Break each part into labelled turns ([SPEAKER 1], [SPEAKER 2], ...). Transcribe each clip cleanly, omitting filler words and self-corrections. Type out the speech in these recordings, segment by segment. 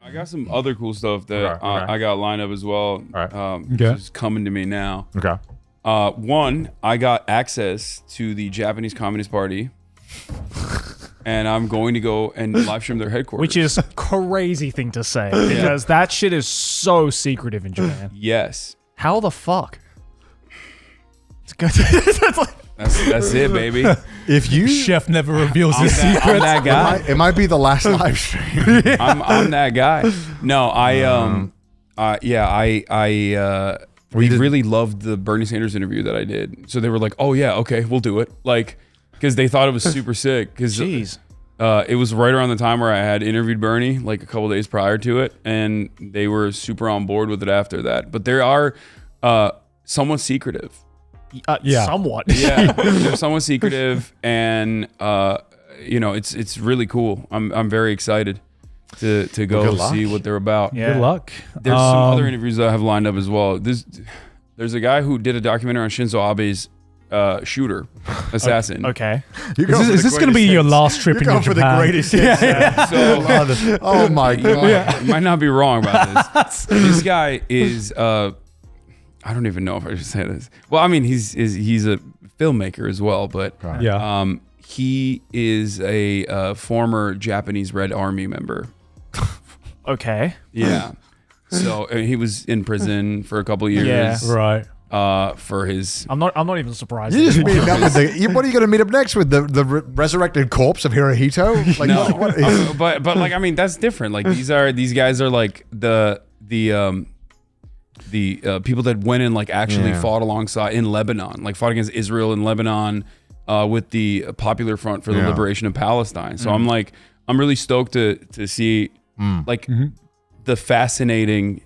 [SPEAKER 1] I got some other cool stuff that I got lined up as well. Just coming to me now.
[SPEAKER 2] Okay.
[SPEAKER 1] One, I got access to the Japanese Communist Party. And I'm going to go and live stream their headquarters.
[SPEAKER 3] Which is a crazy thing to say because that shit is so secretive in Japan.
[SPEAKER 1] Yes.
[SPEAKER 3] How the fuck? It's good.
[SPEAKER 1] That's it, baby.
[SPEAKER 2] If you
[SPEAKER 4] Chef never reveals his
[SPEAKER 1] I'm
[SPEAKER 4] secrets.
[SPEAKER 1] that guy.
[SPEAKER 2] it might be the last live stream.
[SPEAKER 1] I'm that guy. No, we really loved the Bernie Sanders interview that I did. So they were like, "Oh yeah, okay, we'll do it." Like, because they thought it was super sick. Because it was right around the time where I had interviewed Bernie, like a couple days prior to it, and they were super on board with it after that. But they are somewhat secretive.
[SPEAKER 3] Somewhat.
[SPEAKER 1] Yeah, they're somewhat secretive, and it's really cool. I'm very excited to go see what they're about.
[SPEAKER 3] Yeah.
[SPEAKER 4] Good luck.
[SPEAKER 1] There's some other interviews that I have lined up as well. There's a guy who did a documentary on Shinzo Abe's assassin.
[SPEAKER 3] Okay.
[SPEAKER 4] Is this going to be your last trip in Japan?
[SPEAKER 2] for the greatest hits.
[SPEAKER 1] So,
[SPEAKER 2] oh my god.
[SPEAKER 1] you might not be wrong about this. This guy is I don't even know if I should say this. Well, I mean, he's a filmmaker as well, but he is a former Japanese Red Army member.
[SPEAKER 3] Okay.
[SPEAKER 1] Yeah. So he was in prison for a couple of years.
[SPEAKER 3] Yeah.
[SPEAKER 4] Right.
[SPEAKER 1] For his,
[SPEAKER 3] I'm not even surprised.
[SPEAKER 2] You just meeting up with what are you going to meet up next with the resurrected corpse of Hirohito? Like,
[SPEAKER 1] no,
[SPEAKER 2] what is,
[SPEAKER 1] but like, I mean, that's different. Like these guys are like the people that went and like actually fought alongside in Lebanon, like fought against Israel in Lebanon with the Popular Front for the Liberation of Palestine. So I'm really stoked to see the fascinating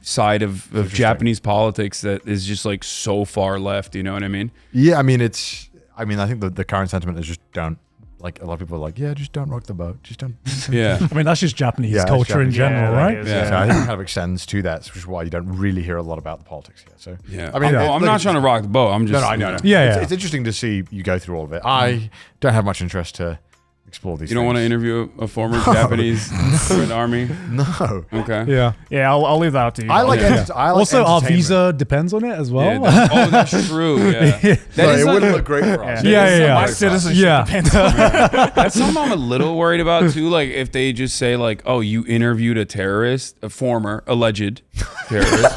[SPEAKER 1] side of Japanese politics that is just like so far left. You know what I mean?
[SPEAKER 2] Yeah, I mean I think the current sentiment is just don't. Like a lot of people are like, yeah, just don't rock the boat. Just don't.
[SPEAKER 1] Yeah.
[SPEAKER 4] I mean, that's just Japanese culture in general, right?
[SPEAKER 1] Yeah.
[SPEAKER 2] So I think it kind of extends to that, which is why you don't really hear a lot about the politics here. So
[SPEAKER 1] yeah.
[SPEAKER 2] I mean,
[SPEAKER 1] I'm not trying to rock the boat. I'm just
[SPEAKER 2] I know.
[SPEAKER 4] Yeah,
[SPEAKER 2] it's interesting to see you go through all of it. I don't have much interest to explore these.
[SPEAKER 1] You don't want to interview a former Japanese Red Army?
[SPEAKER 2] No.
[SPEAKER 1] Okay.
[SPEAKER 4] Yeah.
[SPEAKER 3] I'll leave that up to you.
[SPEAKER 2] I like
[SPEAKER 4] also, our visa depends on it as well.
[SPEAKER 1] Yeah, that's true. Yeah.
[SPEAKER 2] It wouldn't look great for us.
[SPEAKER 4] Yeah.
[SPEAKER 3] My citizenship depends on it.
[SPEAKER 1] That's something I'm a little worried about too. Like if they just say like, "Oh, you interviewed a terrorist, a former alleged terrorist."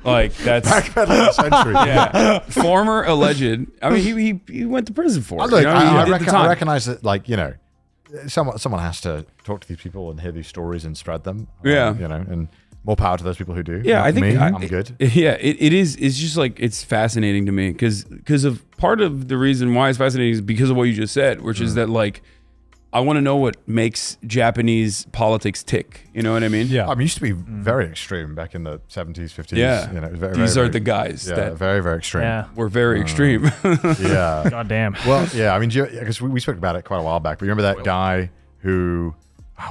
[SPEAKER 1] Like that's
[SPEAKER 2] backpedaling a century.
[SPEAKER 1] Yeah, former alleged. I mean, he went to prison for it.
[SPEAKER 2] Look,
[SPEAKER 1] You know,
[SPEAKER 2] I recognize that, like, you know, someone has to talk to these people and hear these stories and spread them.
[SPEAKER 1] Yeah,
[SPEAKER 2] you know, and more power to those people who do.
[SPEAKER 1] Yeah, I think
[SPEAKER 2] I'm good.
[SPEAKER 1] Yeah, it is. It's just like it's fascinating to me because of part of the reason why it's fascinating is because of what you just said, which is that like I want to know what makes Japanese politics tick. You know what I mean?
[SPEAKER 4] Yeah.
[SPEAKER 2] I mean, it used to be very extreme back in the 70s, 50s.
[SPEAKER 1] Yeah.
[SPEAKER 2] You know, it was very,
[SPEAKER 1] these
[SPEAKER 2] very,
[SPEAKER 1] are the guys that
[SPEAKER 2] very, very extreme.
[SPEAKER 3] Yeah.
[SPEAKER 1] were very extreme.
[SPEAKER 2] Yeah.
[SPEAKER 3] God damn.
[SPEAKER 2] Well, yeah. I mean, because we spoke about it quite a while back, but you remember that guy who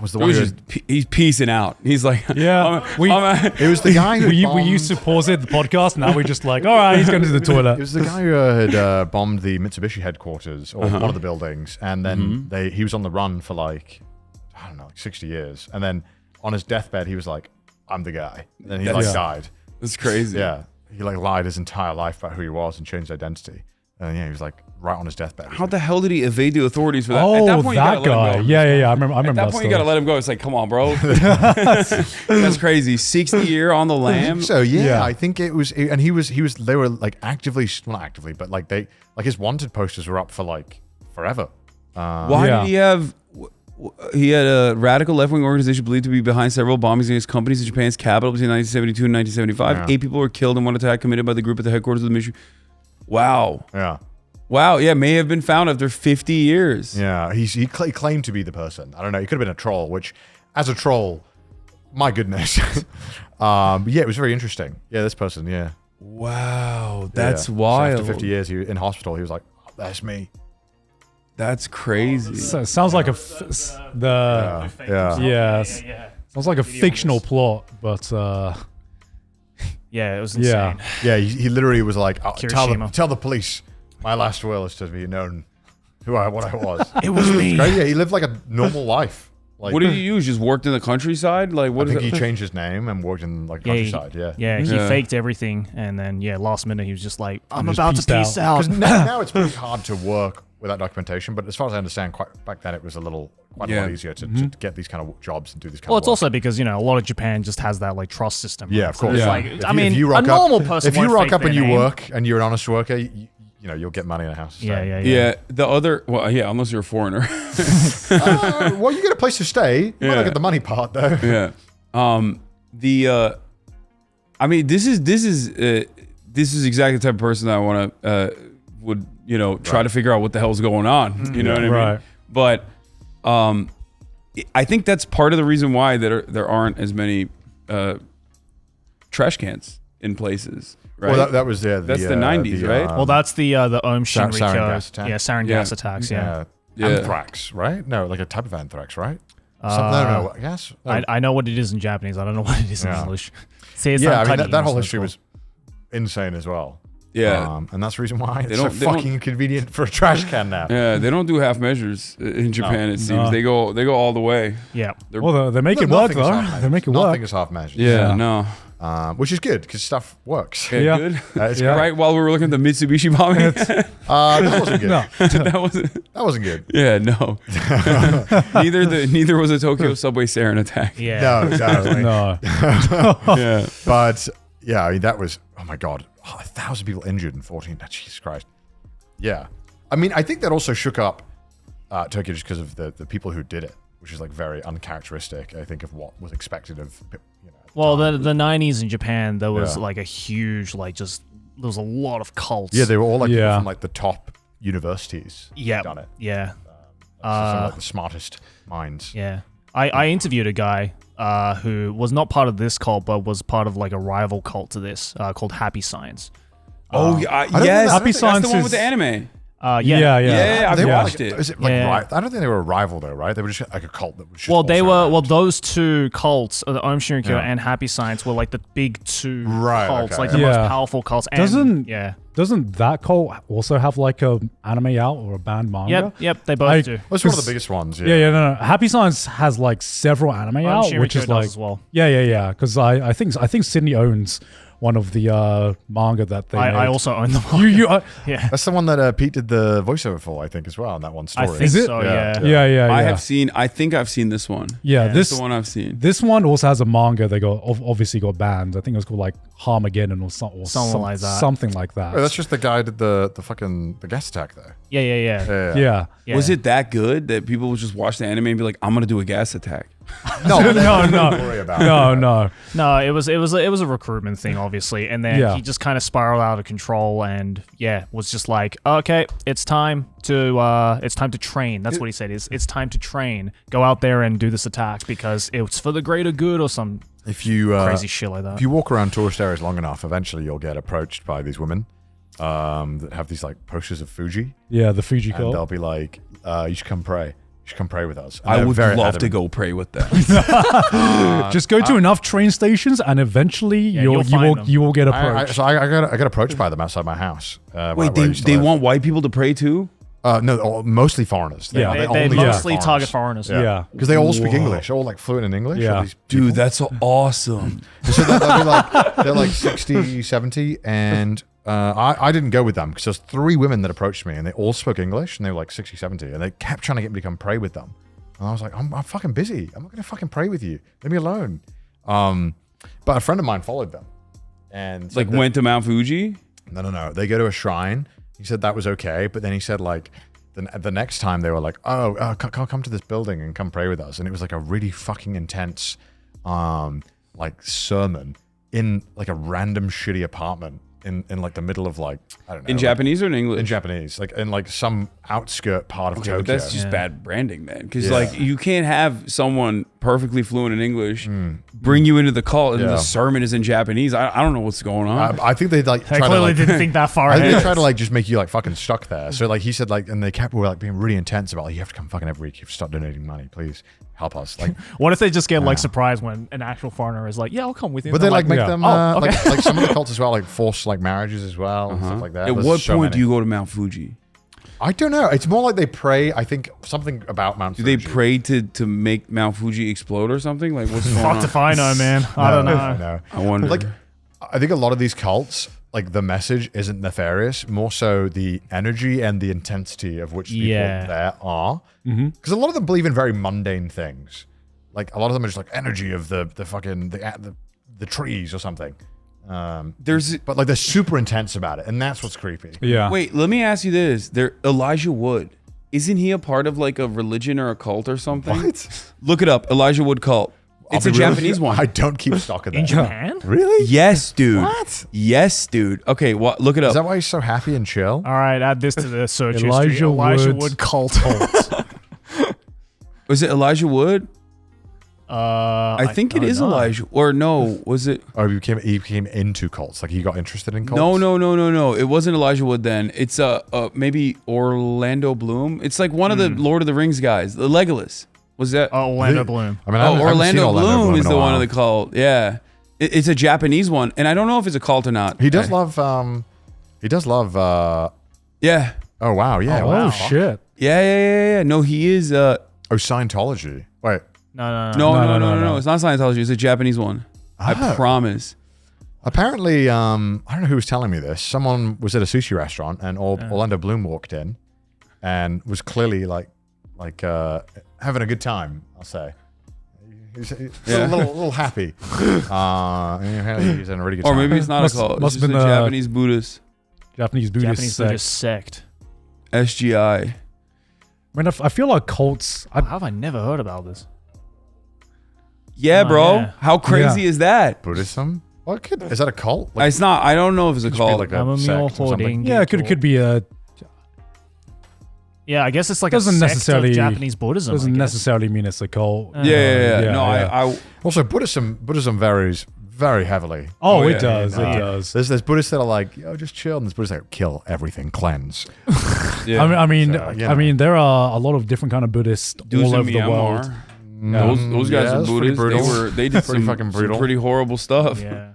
[SPEAKER 2] was the one who...
[SPEAKER 1] He's piecing out. He's like,
[SPEAKER 4] Yeah.
[SPEAKER 2] It was the guy who
[SPEAKER 4] we used to pause it, the podcast. Now we're just like, all right, he's going to the toilet.
[SPEAKER 2] It was the guy who had bombed the Mitsubishi headquarters or one of the buildings, and then he was on the run for like, I don't know, like 60 years. And then on his deathbed, he was like, I'm the guy. And then he died.
[SPEAKER 1] That's crazy.
[SPEAKER 2] Yeah. He like lied his entire life about who he was and changed identity. And he was like right on his deathbed.
[SPEAKER 1] How the hell did he evade the authorities for that?
[SPEAKER 4] Oh,
[SPEAKER 1] At that point,
[SPEAKER 4] that guy. Yeah. I remember
[SPEAKER 1] At that point, you got to let him go. It's like, come on, bro. That's crazy. 60-year on the lam.
[SPEAKER 2] So I think it was, and he was. They were like actively, well, not actively, but like his wanted posters were up for like forever.
[SPEAKER 1] Why did he have? He had a radical left-wing organization believed to be behind several bombings against companies in Japan's capital between 1972 and 1975.
[SPEAKER 2] Yeah.
[SPEAKER 1] 8 people were killed in one attack committed by the group at the headquarters of the Mitsubishi. Wow.
[SPEAKER 2] Yeah.
[SPEAKER 1] Wow. Yeah, may have been found after 50 years.
[SPEAKER 2] Yeah. He claimed to be the person. I don't know. He could have been a troll, which, as a troll, my goodness. But yeah, it was very interesting. Yeah, this person. Yeah.
[SPEAKER 1] Wow, that's
[SPEAKER 2] So
[SPEAKER 1] wild.
[SPEAKER 2] after 50 years, he in hospital. He was like, oh, "That's me."
[SPEAKER 1] That's crazy.
[SPEAKER 4] So, sounds like
[SPEAKER 2] Yeah.
[SPEAKER 4] Yes. Sounds like a fictional plot, but
[SPEAKER 3] Yeah, it was insane.
[SPEAKER 2] Yeah, he literally was like, oh,
[SPEAKER 3] Kirishima.
[SPEAKER 2] tell the police my last will is to be known what I was.
[SPEAKER 3] It was me.
[SPEAKER 2] Great. Yeah, he lived like a normal life. Like,
[SPEAKER 1] What did he use? Just worked in the countryside? Like what?
[SPEAKER 2] I think
[SPEAKER 1] is
[SPEAKER 2] he
[SPEAKER 1] that?
[SPEAKER 2] changed his name and worked in like
[SPEAKER 3] Yeah,
[SPEAKER 2] countryside.
[SPEAKER 3] Yeah, he
[SPEAKER 1] Yeah.
[SPEAKER 3] faked everything, and then last minute he was just like, "I'm
[SPEAKER 4] just
[SPEAKER 3] about to
[SPEAKER 4] peaced out.
[SPEAKER 3] peace out."
[SPEAKER 2] Because now it's pretty hard to work without documentation. But as far as I understand, back then it was quite a lot easier to get these kind of jobs and do this kind
[SPEAKER 3] Well,
[SPEAKER 2] of
[SPEAKER 3] it's
[SPEAKER 2] work.
[SPEAKER 3] also because a lot of Japan just has that like trust system.
[SPEAKER 2] Yeah,
[SPEAKER 3] right?
[SPEAKER 2] of course.
[SPEAKER 3] It's
[SPEAKER 1] Yeah.
[SPEAKER 3] like,
[SPEAKER 2] If
[SPEAKER 3] I
[SPEAKER 2] you-
[SPEAKER 3] mean,
[SPEAKER 2] if you
[SPEAKER 3] a
[SPEAKER 2] rock up-
[SPEAKER 3] normal person.
[SPEAKER 2] If you
[SPEAKER 3] won't
[SPEAKER 2] rock
[SPEAKER 3] fake
[SPEAKER 2] up and
[SPEAKER 3] their
[SPEAKER 2] you
[SPEAKER 3] name.
[SPEAKER 2] work and you're an honest worker, you'll get money in the house. to stay.
[SPEAKER 3] Yeah.
[SPEAKER 1] The other, unless you're a foreigner.
[SPEAKER 2] Well, you get a place to stay. You might not get the money part though.
[SPEAKER 1] Yeah. I mean, this is exactly the type of person that I want to would try to figure out what the hell's going on. You know what I mean?
[SPEAKER 4] Right.
[SPEAKER 1] But I think that's part of the reason why there aren't as many trash cans in places. Right.
[SPEAKER 2] Well, that was that's
[SPEAKER 1] the 90s, right?
[SPEAKER 3] Well, that's the Om
[SPEAKER 2] sarin
[SPEAKER 3] Shinrikyo.
[SPEAKER 2] gas attack.
[SPEAKER 3] Yeah, sarin
[SPEAKER 1] Yeah.
[SPEAKER 3] gas attacks. Yeah.
[SPEAKER 2] Anthrax, right? No, like a type of anthrax, right? No, gas. No.
[SPEAKER 3] I know what it is in Japanese. I don't know what it is in
[SPEAKER 2] Yeah.
[SPEAKER 3] English.
[SPEAKER 2] Yeah, I mean that whole history was insane as well.
[SPEAKER 1] Yeah.
[SPEAKER 2] And that's the reason why it's
[SPEAKER 1] They
[SPEAKER 2] so
[SPEAKER 1] don't- they don't-
[SPEAKER 2] fucking inconvenient for a trash can now.
[SPEAKER 1] Yeah, they don't do half measures in Japan. It seems
[SPEAKER 4] No.
[SPEAKER 1] they go all the way.
[SPEAKER 3] Yeah.
[SPEAKER 4] Well, they make it work
[SPEAKER 2] Nothing is
[SPEAKER 4] though.
[SPEAKER 2] half measures.
[SPEAKER 4] They make it
[SPEAKER 2] Nothing
[SPEAKER 4] work.
[SPEAKER 2] is half measures.
[SPEAKER 1] Yeah,
[SPEAKER 4] Yeah.
[SPEAKER 1] no.
[SPEAKER 2] Which is good because stuff works.
[SPEAKER 1] Okay,
[SPEAKER 4] Yeah.
[SPEAKER 1] good.
[SPEAKER 2] It's
[SPEAKER 4] Yeah.
[SPEAKER 1] Right while we were looking at the Mitsubishi bombing,
[SPEAKER 2] that wasn't good.
[SPEAKER 4] No.
[SPEAKER 1] that wasn't.
[SPEAKER 2] That wasn't good.
[SPEAKER 1] Yeah, no. neither was a Tokyo subway sarin attack.
[SPEAKER 3] Yeah.
[SPEAKER 2] No, exactly.
[SPEAKER 4] No.
[SPEAKER 1] Yeah.
[SPEAKER 2] But yeah, I mean that was, oh my god, 1,000 people injured in 14. Jesus Christ. Yeah, I mean I think that also shook up Tokyo just because of the people who did it, which is like very uncharacteristic. I think of what was expected of.
[SPEAKER 3] Well, the 90s in Japan, there was
[SPEAKER 2] Yeah.
[SPEAKER 3] like a huge, there was a lot of cults.
[SPEAKER 2] Yeah, they were all like people
[SPEAKER 4] Yeah.
[SPEAKER 2] from like the top universities.
[SPEAKER 3] Yeah.
[SPEAKER 2] Done it.
[SPEAKER 3] Yeah.
[SPEAKER 2] Some of like the smartest minds.
[SPEAKER 3] Yeah. I interviewed a guy who was not part of this cult, but was part of like a rival cult to this called Happy Science.
[SPEAKER 1] Oh,
[SPEAKER 2] think
[SPEAKER 1] yes.
[SPEAKER 2] Happy
[SPEAKER 1] That's
[SPEAKER 4] Science
[SPEAKER 1] the one with
[SPEAKER 4] is-
[SPEAKER 1] the anime.
[SPEAKER 3] Yeah.
[SPEAKER 1] Yeah, I've
[SPEAKER 2] They were
[SPEAKER 1] watched
[SPEAKER 2] like,
[SPEAKER 1] it.
[SPEAKER 2] is it like
[SPEAKER 3] Yeah.
[SPEAKER 2] I don't think they were a rival though, right? They were just like a cult that was just
[SPEAKER 3] Well, they
[SPEAKER 2] also
[SPEAKER 3] were.
[SPEAKER 2] around.
[SPEAKER 3] Well, those two cults, the Om Shinrikyo
[SPEAKER 2] Yeah.
[SPEAKER 3] and Happy Science, were like the big two
[SPEAKER 2] Right,
[SPEAKER 3] cults,
[SPEAKER 2] okay.
[SPEAKER 3] like the
[SPEAKER 4] Yeah.
[SPEAKER 3] most powerful cults. And,
[SPEAKER 4] Doesn't that cult also have like a anime out or a banned manga?
[SPEAKER 3] Yep, they both
[SPEAKER 4] I-
[SPEAKER 3] do.
[SPEAKER 2] Well, it's one of
[SPEAKER 4] Cause-
[SPEAKER 2] the biggest ones.
[SPEAKER 4] Yeah, no. Happy Science has like several anime out, which
[SPEAKER 3] Shinrikyo
[SPEAKER 4] is
[SPEAKER 3] does
[SPEAKER 4] like
[SPEAKER 3] as well.
[SPEAKER 4] Yeah. Because I think Sydney owns one of the manga that they.
[SPEAKER 3] I
[SPEAKER 4] made.
[SPEAKER 3] also own them.
[SPEAKER 4] you
[SPEAKER 3] Yeah,
[SPEAKER 2] That's the one that Pete did the voiceover for, I think, as well, in that one
[SPEAKER 3] I
[SPEAKER 2] story.
[SPEAKER 3] think
[SPEAKER 4] Is it?
[SPEAKER 3] so.
[SPEAKER 2] Yeah.
[SPEAKER 3] Yeah.
[SPEAKER 4] yeah.
[SPEAKER 1] I think I've seen this one.
[SPEAKER 4] Yeah,
[SPEAKER 3] Yeah.
[SPEAKER 4] this
[SPEAKER 1] That's the one I've seen.
[SPEAKER 4] This one also has a manga that obviously got banned. I think it was called like Harmageddon or
[SPEAKER 3] Something
[SPEAKER 4] something
[SPEAKER 3] like that.
[SPEAKER 4] Something like that.
[SPEAKER 2] Oh, that's just the guy who did the gas attack though.
[SPEAKER 3] Yeah.
[SPEAKER 4] yeah.
[SPEAKER 1] Was it that good that people would just watch the anime and be like, I'm going to do a gas attack?
[SPEAKER 2] No,
[SPEAKER 4] No,
[SPEAKER 2] don't
[SPEAKER 4] no.
[SPEAKER 2] worry about
[SPEAKER 4] No,
[SPEAKER 2] it.
[SPEAKER 4] no.
[SPEAKER 3] No, it was a recruitment thing, obviously, and then
[SPEAKER 4] Yeah.
[SPEAKER 3] he just kind of spiraled out of control, and was just like, okay, it's time to train. That's what he said. It's time to train. Go out there and do this attack because it's for the greater good or some
[SPEAKER 2] If you
[SPEAKER 3] crazy shit like that.
[SPEAKER 2] if you walk around tourist areas long enough, eventually you'll get approached by these women that have these like posters of Fuji,
[SPEAKER 4] Yeah, the Fuji
[SPEAKER 2] and they'll
[SPEAKER 4] cult.
[SPEAKER 2] be like, "You should come pray. You should come pray with us." And
[SPEAKER 1] I
[SPEAKER 2] they're
[SPEAKER 1] would
[SPEAKER 2] very
[SPEAKER 1] love to
[SPEAKER 2] adamant.
[SPEAKER 1] go pray with them.
[SPEAKER 4] Just go to enough train stations, and eventually
[SPEAKER 3] you'll find them.
[SPEAKER 4] you will get
[SPEAKER 2] I
[SPEAKER 4] approached.
[SPEAKER 2] got approached by them outside my house.
[SPEAKER 1] Wait, they want white people to pray too?
[SPEAKER 2] no, mostly foreigners.
[SPEAKER 4] Yeah.
[SPEAKER 3] They
[SPEAKER 2] only
[SPEAKER 3] mostly
[SPEAKER 2] foreigners.
[SPEAKER 3] target foreigners.
[SPEAKER 4] Yeah.
[SPEAKER 2] because they all speak
[SPEAKER 1] Whoa.
[SPEAKER 2] English. They're all like fluent in English.
[SPEAKER 4] Yeah.
[SPEAKER 2] all these
[SPEAKER 1] Dude,
[SPEAKER 2] people.
[SPEAKER 1] that's awesome.
[SPEAKER 2] So they'll be like, they're like 60, 70, and I didn't go with them because there's 3 women that approached me and they all spoke English and they were like 60, 70, and they kept trying to get me to come pray with them. And I was like, I'm fucking busy. I'm not going to fucking pray with you. Leave me alone. But a friend of mine followed them. And
[SPEAKER 1] Like went to Mount Fuji?
[SPEAKER 2] No. They go to a shrine. He said that was okay. But then he said like, the next time they were like, come to this building and come pray with us. And it was like a really fucking intense like sermon in like a random shitty apartment in like the middle of like, I don't know.
[SPEAKER 1] In
[SPEAKER 2] like-
[SPEAKER 1] Japanese or in English?
[SPEAKER 2] in Japanese, like in like some outskirt part of
[SPEAKER 1] Okay,
[SPEAKER 2] Tokyo.
[SPEAKER 1] but that's just bad branding, man. Because
[SPEAKER 2] Yeah.
[SPEAKER 1] like you can't have someone perfectly fluent in English bring you into the cult and
[SPEAKER 2] Yeah.
[SPEAKER 1] the sermon is in Japanese. I don't know what's going on.
[SPEAKER 2] I think they like
[SPEAKER 3] They
[SPEAKER 2] try to
[SPEAKER 3] clearly
[SPEAKER 2] like,
[SPEAKER 3] didn't think that far
[SPEAKER 2] I think they
[SPEAKER 3] ahead.
[SPEAKER 2] try to like just make you like fucking stuck there. So like he said like, and they were like being really intense about like, you have to come fucking every week. You have to start donating money, please help us. Like,
[SPEAKER 3] What if they just get like surprised when an actual foreigner is like, yeah, I'll come with you.
[SPEAKER 2] but
[SPEAKER 3] And
[SPEAKER 2] they
[SPEAKER 3] they're
[SPEAKER 2] like make
[SPEAKER 4] yeah.
[SPEAKER 2] them
[SPEAKER 3] Oh, okay.
[SPEAKER 2] like some of the cults as well, like forced like marriages as well and stuff like that.
[SPEAKER 1] At
[SPEAKER 2] There's
[SPEAKER 1] what
[SPEAKER 2] so
[SPEAKER 1] point do
[SPEAKER 2] many.
[SPEAKER 1] you go to Mount Fuji?
[SPEAKER 2] I don't know. It's more like they pray. I think something about Mount
[SPEAKER 1] Do
[SPEAKER 2] Fuji.
[SPEAKER 1] they pray to make Mount Fuji explode or something? Like what's going
[SPEAKER 3] Fuck
[SPEAKER 1] on?
[SPEAKER 3] if I know, man. I don't know.
[SPEAKER 2] No.
[SPEAKER 1] I wonder.
[SPEAKER 2] Like, I think a lot of these cults, like the message isn't nefarious, more so the energy and the intensity of which people there are. Because a lot of them believe in very mundane things. Like a lot of them are just like energy of the fucking the trees or something. But like they're super intense about it, and that's what's creepy.
[SPEAKER 4] Yeah.
[SPEAKER 1] Wait, let me ask you this. Elijah Wood, isn't he a part of like a religion or a cult or something?
[SPEAKER 2] What?
[SPEAKER 1] Look it up. Elijah Wood cult. It's a Japanese one.
[SPEAKER 2] I don't keep stock of that.
[SPEAKER 3] In Japan?
[SPEAKER 2] Really?
[SPEAKER 1] Yes, dude.
[SPEAKER 2] What?
[SPEAKER 1] Yes, dude. Okay, look it up.
[SPEAKER 2] Is that why he's so happy and chill?
[SPEAKER 3] All right, add this to the search
[SPEAKER 4] Elijah
[SPEAKER 3] history. Elijah
[SPEAKER 4] Wood
[SPEAKER 3] Wood cult.
[SPEAKER 1] Was it Elijah Wood? I think it
[SPEAKER 3] don't
[SPEAKER 1] is
[SPEAKER 3] know.
[SPEAKER 1] Elijah. Or no, was it?
[SPEAKER 2] Or he became into cults. Like he got interested in cults?
[SPEAKER 1] No. It wasn't Elijah Wood then. It's maybe Orlando Bloom. It's like one of the Lord of the Rings guys, the Legolas. Was that?
[SPEAKER 3] Orlando Bloom.
[SPEAKER 2] I mean, I haven't seen
[SPEAKER 1] Orlando Bloom is
[SPEAKER 2] in a
[SPEAKER 1] the one
[SPEAKER 2] while.
[SPEAKER 1] of the cult. Yeah, it's a Japanese one, and I don't know if it's a cult or not.
[SPEAKER 2] He does love.
[SPEAKER 1] Yeah.
[SPEAKER 2] Oh wow, yeah.
[SPEAKER 4] Oh,
[SPEAKER 2] wow.
[SPEAKER 4] shit.
[SPEAKER 1] Yeah. No, he is.
[SPEAKER 2] Oh, Scientology. Wait.
[SPEAKER 1] No. It's not Scientology. It's a Japanese one. I promise.
[SPEAKER 2] Apparently, I don't know who was telling me this. Someone was at a sushi restaurant, and Orlando Bloom walked in, and was clearly like having a good time. I'll say. He's a little happy. Apparently he's in a really good time.
[SPEAKER 1] Or maybe it's not a cult.
[SPEAKER 4] Must
[SPEAKER 1] It's
[SPEAKER 4] have
[SPEAKER 1] just
[SPEAKER 4] been
[SPEAKER 1] a
[SPEAKER 4] the
[SPEAKER 1] Japanese Buddhist.
[SPEAKER 4] Japanese Buddhist
[SPEAKER 3] sect.
[SPEAKER 1] SGI.
[SPEAKER 4] I mean, I feel like cults.
[SPEAKER 3] How have I never heard about this?
[SPEAKER 1] Yeah, bro.
[SPEAKER 3] yeah.
[SPEAKER 1] How crazy is that?
[SPEAKER 2] Buddhism? Is that a cult?
[SPEAKER 1] It's not. I don't know if it's a
[SPEAKER 2] Could just be
[SPEAKER 1] cult.
[SPEAKER 2] like a sect or something.
[SPEAKER 4] Yeah, it could be a.
[SPEAKER 3] Yeah, I guess it's like
[SPEAKER 4] Doesn't
[SPEAKER 3] a sect
[SPEAKER 4] necessarily-
[SPEAKER 3] of Japanese Buddhism.
[SPEAKER 4] Doesn't
[SPEAKER 3] I guess.
[SPEAKER 4] necessarily mean it's a cult.
[SPEAKER 1] Yeah. No, I
[SPEAKER 2] Also, Buddhism varies very heavily.
[SPEAKER 4] Oh,
[SPEAKER 1] yeah,
[SPEAKER 4] it does.
[SPEAKER 2] yeah.
[SPEAKER 4] It does.
[SPEAKER 2] There's Buddhists that are like, yo, just chill, and there's Buddhists that kill everything, cleanse.
[SPEAKER 1] yeah.
[SPEAKER 4] I mean,
[SPEAKER 2] So, you know.
[SPEAKER 4] there are a lot of different kind of Buddhists
[SPEAKER 1] Dudes
[SPEAKER 4] all
[SPEAKER 1] in
[SPEAKER 4] over the world.
[SPEAKER 1] Myanmar. Those guys
[SPEAKER 2] yeah,
[SPEAKER 1] are
[SPEAKER 2] that's pretty
[SPEAKER 1] Buddhists.
[SPEAKER 2] brutal.
[SPEAKER 1] They did
[SPEAKER 2] Pretty
[SPEAKER 1] some,
[SPEAKER 2] fucking
[SPEAKER 1] some
[SPEAKER 2] brutal.
[SPEAKER 1] pretty horrible stuff.
[SPEAKER 3] Yeah.